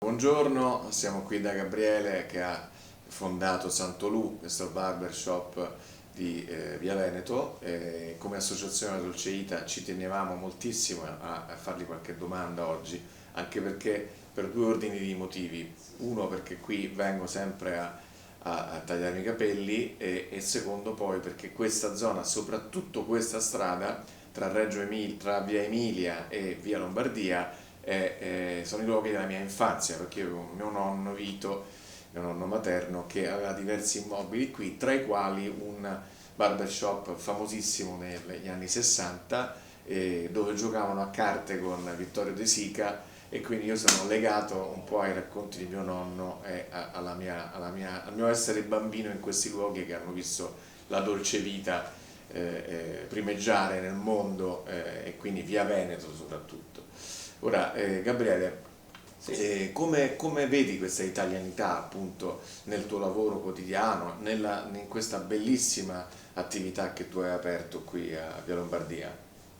Buongiorno, siamo qui da Gabriele che ha fondato Santolù, questo barbershop di Via Veneto. Come associazione Dolce Vita ci tenevamo moltissimo a fargli qualche domanda oggi, anche perché per due ordini di motivi. Uno, perché qui vengo sempre a tagliarmi i capelli e secondo poi perché questa zona, soprattutto questa strada tra Via Emilia e Via Lombardia, sono i luoghi della mia infanzia, perché io avevo mio nonno Vito, mio nonno materno, che aveva diversi immobili qui, tra i quali un barbershop famosissimo negli anni 60, dove giocavano a carte con Vittorio De Sica, e quindi io sono legato un po' ai racconti di mio nonno e al mio essere bambino in questi luoghi che hanno visto la dolce vita primeggiare nel mondo, e quindi Via Veneto soprattutto. Ora, Gabriele, Sì. come vedi questa italianità appunto nel tuo lavoro quotidiano, in questa bellissima attività che tu hai aperto qui a Via Lombardia?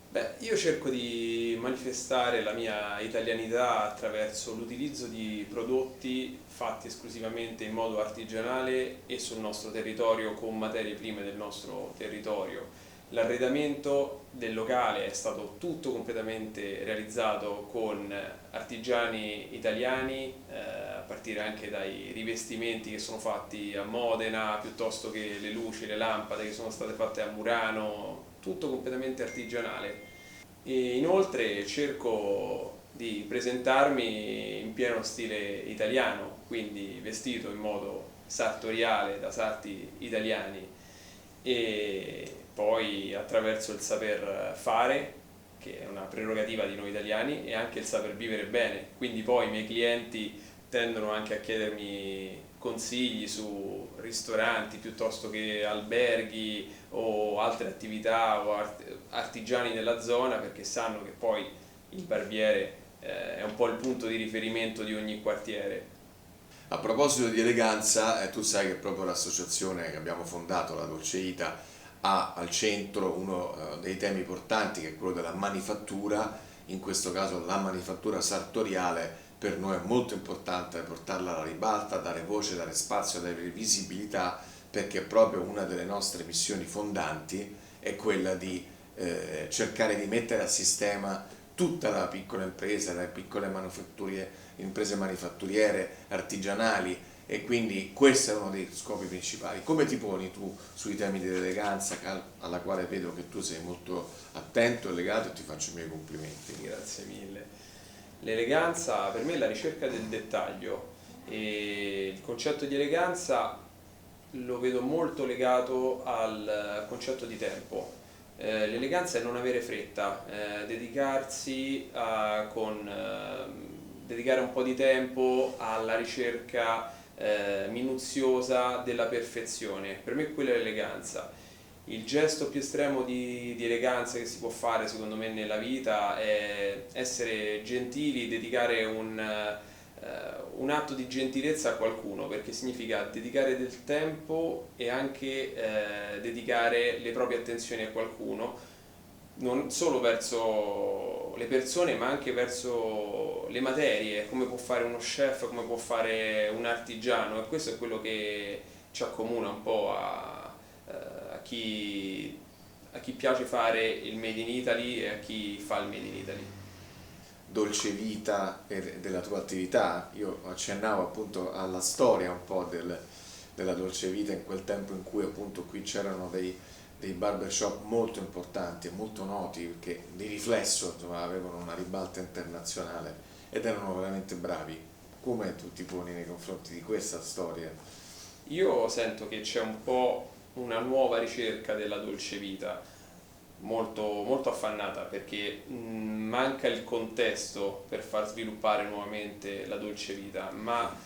Beh, io cerco di manifestare la mia italianità attraverso l'utilizzo di prodotti fatti esclusivamente in modo artigianale e sul nostro territorio con materie prime del nostro territorio. L'arredamento del locale è stato tutto completamente realizzato con artigiani italiani, a partire anche dai rivestimenti che sono fatti a Modena, piuttosto che le luci, le lampade che sono state fatte a Murano, tutto completamente artigianale. E inoltre cerco di presentarmi in pieno stile italiano, quindi vestito in modo sartoriale da sarti italiani, e poi attraverso il saper fare, che è una prerogativa di noi italiani, e anche il saper vivere bene. Quindi poi i miei clienti tendono anche a chiedermi consigli su ristoranti piuttosto che alberghi o altre attività o artigiani nella zona, perché sanno che poi il barbiere è un po' il punto di riferimento di ogni quartiere. A proposito di eleganza, tu sai che proprio l'associazione che abbiamo fondato, la Dolce Vita, ha al centro uno dei temi portanti, che è quello della manifattura. In questo caso la manifattura sartoriale per noi è molto importante portarla alla ribalta, dare voce, dare spazio, dare visibilità, perché proprio una delle nostre missioni fondanti è quella di cercare di mettere a sistema tutta la piccola impresa, le piccole imprese manifatturiere, artigianali, e quindi questo è uno dei scopi principali. Come ti poni tu sui temi dell'eleganza, alla quale vedo che tu sei molto attento e legato, e ti faccio i miei complimenti? Grazie mille. L'eleganza per me è la ricerca del dettaglio, e il concetto di eleganza lo vedo molto legato al concetto di tempo. L'eleganza è non avere fretta, dedicare un po' di tempo alla ricerca minuziosa della perfezione. Per me quella è l'eleganza. Il gesto più estremo di eleganza che si può fare, secondo me, nella vita è essere gentili, dedicare un atto di gentilezza a qualcuno, perché significa dedicare del tempo e anche dedicare le proprie attenzioni a qualcuno, non solo verso le persone, ma anche verso le materie, come può fare uno chef, come può fare un artigiano, e questo è quello che ci accomuna un po' a chi piace fare il Made in Italy e a chi fa il Made in Italy. Dolce vita e della tua attività. Io accennavo appunto alla storia un po' della dolce vita in quel tempo in cui appunto qui c'erano dei barbershop molto importanti e molto noti, perché di riflesso insomma, avevano una ribalta internazionale ed erano veramente bravi. Come tu ti poni nei confronti di questa storia? Io sento che c'è un po' una nuova ricerca della dolce vita, molto, molto affannata, perché manca il contesto per far sviluppare nuovamente la dolce vita, ma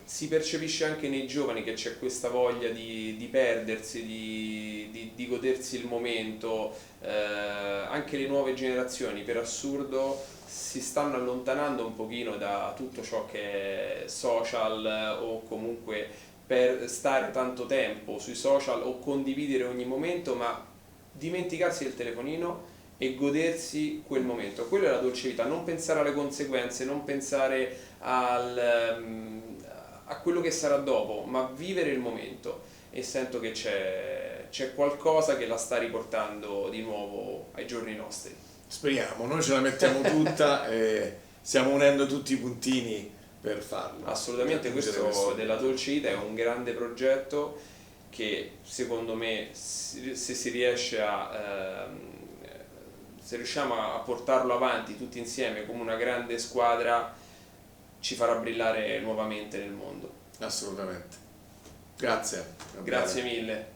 si percepisce anche nei giovani che c'è questa voglia di perdersi, di godersi il momento. Anche le nuove generazioni, per assurdo, si stanno allontanando un pochino da tutto ciò che è social, o comunque per stare tanto tempo sui social o condividere ogni momento, ma dimenticarsi del telefonino e godersi quel momento. Quello è la dolce vita, non pensare alle conseguenze, non pensare a quello che sarà dopo, ma vivere il momento. E sento che c'è qualcosa che la sta riportando di nuovo ai giorni nostri. Speriamo, noi ce la mettiamo tutta e stiamo unendo tutti i puntini per farlo. Assolutamente, questo della dolce vita è un grande progetto che secondo me, se si riesce se riusciamo a portarlo avanti tutti insieme come una grande squadra, ci farà brillare nuovamente nel mondo. Assolutamente. Grazie. Grazie mille.